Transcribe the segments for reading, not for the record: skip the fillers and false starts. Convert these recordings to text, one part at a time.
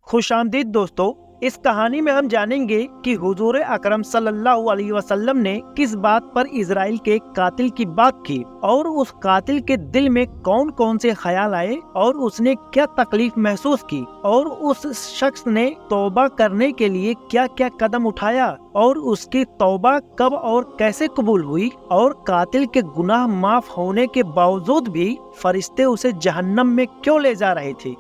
खुश आमदीद दोस्तों। इस कहानी में हम जानेंगे कि हुजूर अकरम सल्लल्लाहु अलैहि वसल्लम ने किस बात पर इजराइल के कातिल की बात की और उस कातिल के दिल में कौन कौन से ख्याल आए और उसने क्या तकलीफ महसूस की और उस शख्स ने तौबा करने के लिए क्या क्या कदम उठाया और उसकी तौबा कब और कैसे कबूल हुई और कातिल के गुनाह माफ होने के बावजूद भी फरिश्ते उसे जहन्नम में क्यों ले जा रहे थे।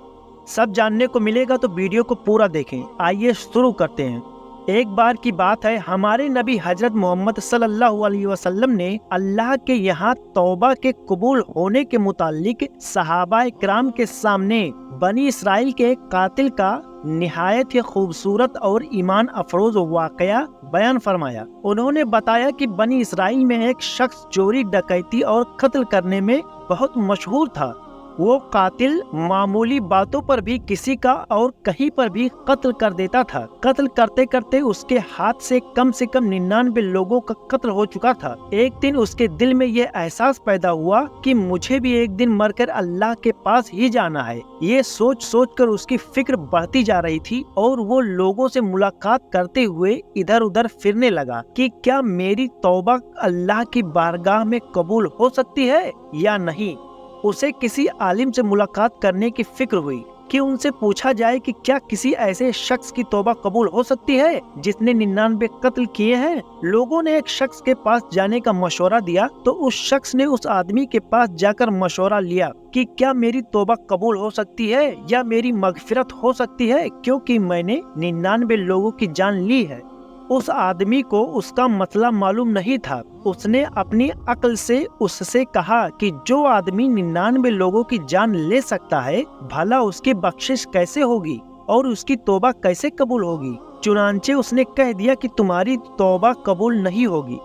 सब जानने को मिलेगा, तो वीडियो को पूरा देखें। आइए शुरू करते हैं। एक बार की बात है, हमारे नबी हजरत मोहम्मद सल्लल्लाहु अलैहि वसल्लम ने अल्लाह के यहाँ तौबा के कबूल होने के मुतालिक सहाबाए किराम के सामने बनी इसराइल के कातिल का निहायत ही खूबसूरत और ईमान अफरोज वाकया बयान फरमाया। उन्होंने बताया कि बनी इसराइल में एक शख्स चोरी, डकैती और कत्ल करने में बहुत मशहूर था। वो कातिल मामूली बातों पर भी किसी का और कहीं पर भी कत्ल कर देता था। कत्ल करते करते उसके हाथ से कम 99 लोगों का कत्ल हो चुका था। एक दिन उसके दिल में ये एहसास पैदा हुआ कि मुझे भी एक दिन मरकर अल्लाह के पास ही जाना है। ये सोच सोच कर उसकी फिक्र बढ़ती जा रही थी और वो लोगों से मुलाकात करते हुए इधर उधर फिरने लगा कि क्या मेरी तौबा अल्लाह की बारगाह में कबूल हो सकती है या नहीं। उसे किसी आलिम से मुलाकात करने की फिक्र हुई कि उनसे पूछा जाए कि क्या किसी ऐसे शख्स की तौबा कबूल हो सकती है जिसने 99 कत्ल किए हैं। लोगों ने एक शख्स के पास जाने का मशवरा दिया तो उस शख्स ने उस आदमी के पास जाकर मशवरा लिया कि क्या मेरी तौबा कबूल हो सकती है या मेरी मगफिरत हो सकती है, क्योंकि मैंने 99 लोगों की जान ली है। उस आदमी को उसका मसला मालूम नहीं था। उसने अपनी अक्ल से उससे कहा कि जो आदमी 99 लोगों की जान ले सकता है, भला उसकी बख्शिश कैसे होगी और उसकी तौबा कैसे कबूल होगी। चुनांचे उसने कह दिया कि तुम्हारी तौबा कबूल नहीं होगी।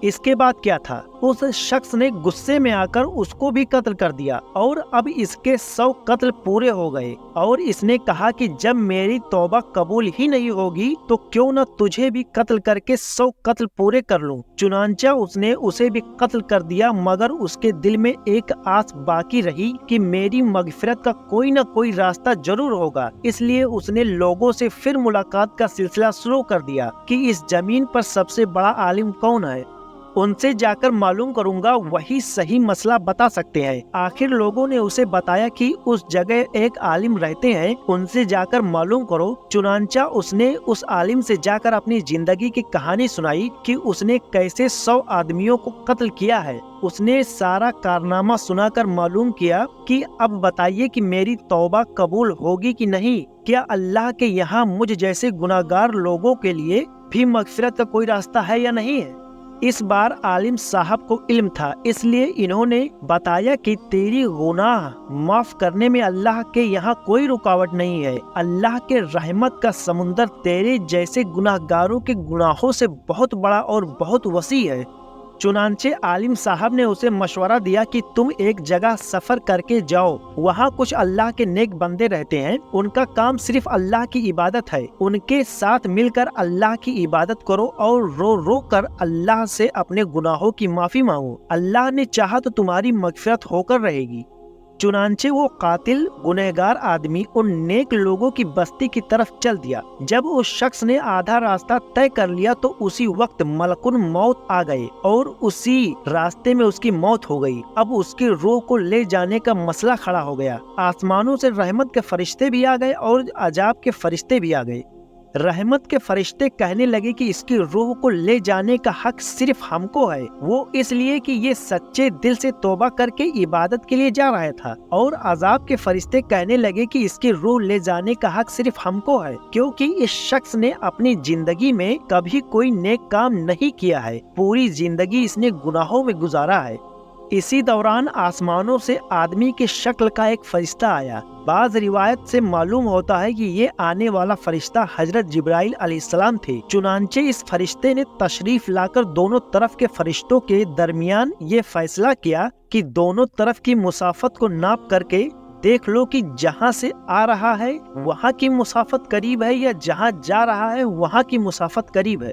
इसके बाद क्या था, उस शख्स ने गुस्से में आकर उसको भी कत्ल कर दिया और अब इसके 100 कत्ल पूरे हो गए और इसने कहा कि जब मेरी तौबा कबूल ही नहीं होगी तो क्यों न तुझे भी कत्ल करके 100 कत्ल पूरे कर लूं। चुनांचा उसने उसे भी कत्ल कर दिया, मगर उसके दिल में एक आस बाकी रही कि मेरी मगफिरत का कोई न कोई रास्ता जरूर होगा। इसलिए उसने लोगों से फिर मुलाकात का सिलसिला शुरू कर दिया कि इस जमीन पर सबसे बड़ा आलिम कौन है, उनसे जाकर मालूम करूंगा, वही सही मसला बता सकते हैं। आखिर लोगों ने उसे बताया कि उस जगह एक आलिम रहते हैं, उनसे जाकर मालूम करो। चुनांचा उसने उस आलिम से जाकर अपनी जिंदगी की कहानी सुनाई कि उसने कैसे 100 आदमियों को कत्ल किया है। उसने सारा कारनामा सुनाकर मालूम किया कि अब बताइए कि मेरी तौबा कबूल होगी कि नहीं। क्या अल्लाह के यहाँ मुझ जैसे गुनाहगार लोगों के लिए भी मगफिरत का कोई रास्ता है या नहीं है। इस बार आलिम साहब को इल्म था, इसलिए इन्होंने बताया कि तेरी गुनाह माफ करने में अल्लाह के यहाँ कोई रुकावट नहीं है। अल्लाह के रहमत का समुंदर तेरे जैसे गुनाहगारों के गुनाहों से बहुत बड़ा और बहुत वसी है। चुनांचे आलिम साहब ने उसे मशवरा दिया कि तुम एक जगह सफर करके जाओ, वहाँ कुछ अल्लाह के नेक बंदे रहते हैं, उनका काम सिर्फ अल्लाह की इबादत है। उनके साथ मिलकर अल्लाह की इबादत करो और रो रो कर अल्लाह से अपने गुनाहों की माफी मांगो। अल्लाह ने चाहा तो तुम्हारी मगफिरत होकर रहेगी। चुनांचे वो कातिल गुनहगार आदमी उन नेक लोगों की बस्ती की तरफ चल दिया। जब उस शख्स ने आधा रास्ता तय कर लिया तो उसी वक्त मलकुल मौत आ गए और उसी रास्ते में उसकी मौत हो गई। अब उसकी रूह को ले जाने का मसला खड़ा हो गया। आसमानों से रहमत के फरिश्ते भी आ गए और अजाब के फरिश्ते भी आ गए। रहमत के फरिश्ते कहने लगे कि इसकी रूह को ले जाने का हक सिर्फ हमको है, वो इसलिए कि ये सच्चे दिल से तौबा करके इबादत के लिए जा रहा था। और अजाब के फरिश्ते कहने लगे कि इसकी रूह ले जाने का हक सिर्फ हमको है, क्योंकि इस शख्स ने अपनी जिंदगी में कभी कोई नेक काम नहीं किया है, पूरी जिंदगी इसने गुनाहों में गुजारा है। इसी दौरान आसमानों से आदमी की शक्ल का एक फरिश्ता आया। बाज रिवायत से मालूम होता है कि ये आने वाला फरिश्ता हजरत जिब्राइल अलैहिस्सलाम थे। चुनांचे इस फरिश्ते ने तशरीफ लाकर दोनों तरफ के फरिश्तों के दरमियान ये फैसला किया कि दोनों तरफ की मुसाफत को नाप करके देख लो कि जहाँ से आ रहा है वहाँ की मुसाफत करीब है या जहाँ जा रहा है वहाँ की मुसाफत करीब है।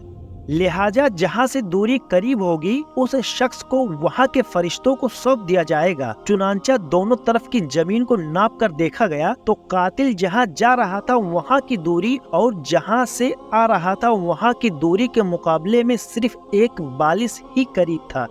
लिहाजा जहाँ से दूरी करीब होगी उस शख्स को वहाँ के फरिश्तों को सौंप दिया जाएगा। चुनांचा दोनों तरफ की जमीन को नाप कर देखा गया तो कातिल जहाँ जा रहा था वहाँ की दूरी और जहाँ से आ रहा था वहाँ की दूरी के मुकाबले में सिर्फ एक बालिश ही करीब था।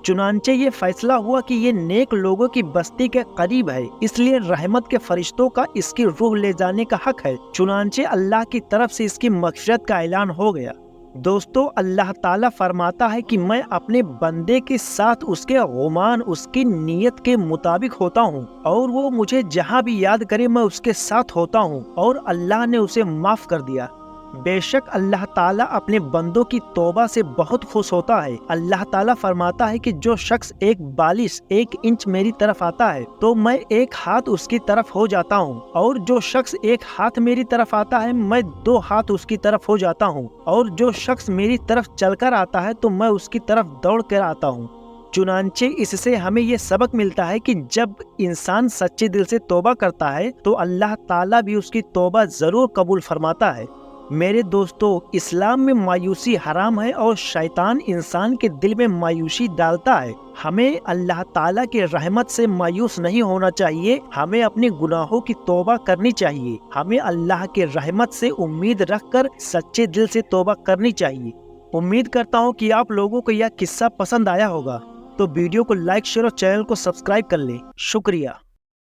चुनांचे ये फैसला हुआ कि ये नेक लोगों की बस्ती के करीब है, इसलिए रहमत के फरिश्तों का इसकी रूह ले जाने का हक है। चुनांचे अल्लाह की तरफ से इसकी मग़फ़िरत का ऐलान हो गया। दोस्तों, अल्लाह ताला फरमाता है कि मैं अपने बंदे के साथ उसके गुमान, उसकी नीयत के मुताबिक होता हूँ और वो मुझे जहाँ भी याद करे मैं उसके साथ होता हूँ और अल्लाह ने उसे माफ़ कर दिया। बेशक अल्लाह ताला अपने बंदों की तौबा से बहुत खुश होता है। अल्लाह ताला फरमाता है कि जो शख्स एक बालिश 1 इंच मेरी तरफ आता है तो मैं 1 हाथ उसकी तरफ हो जाता हूँ, और जो शख्स 1 हाथ मेरी तरफ आता है मैं 2 हाथ उसकी तरफ हो जाता हूँ, और जो शख्स मेरी तरफ चलकर आता है तो मैं उसकी तरफ दौड़ कर आता हूँ। चुनांचे इससे हमें ये सबक मिलता है कि जब इंसान सच्चे दिल से तौबा करता है तो अल्लाह ताला भी उसकी तौबा जरूर कबूल फरमाता है। मेरे दोस्तों, इस्लाम में मायूसी हराम है और शैतान इंसान के दिल में मायूसी डालता है। हमें अल्लाह ताला के रहमत से मायूस नहीं होना चाहिए, हमें अपने गुनाहों की तौबा करनी चाहिए। हमें अल्लाह के रहमत से उम्मीद रखकर सच्चे दिल से तौबा करनी चाहिए। उम्मीद करता हूँ कि आप लोगों को यह किस्सा पसंद आया होगा, तो वीडियो को लाइक, शेयर और चैनल को सब्सक्राइब कर लें। शुक्रिया।